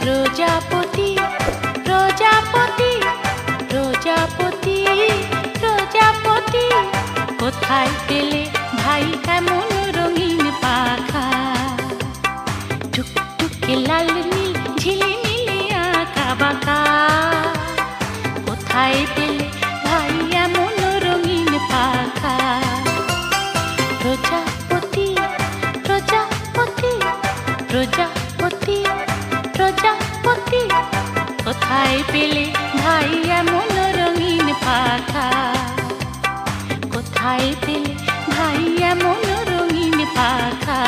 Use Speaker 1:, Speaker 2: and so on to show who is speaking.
Speaker 1: প্রজাপতি প্রজাপতি প্রজাপতি প্রজাপতি কোথায় পেলে ভাই এমন রঙিন পাখা টুকটুকে লাল নীল ঝিলিমিলি আঁকা বাঁকা কোথায় পেলে ভাই এমন রঙিন পাখা প্রজাপতি প্রজাপতি প্রজাপতি প্রজাপতি কোথায় পেলে ভাই এমন রঙিন পাখা কোথায় পেলে ভাই এমন রঙিন পাখা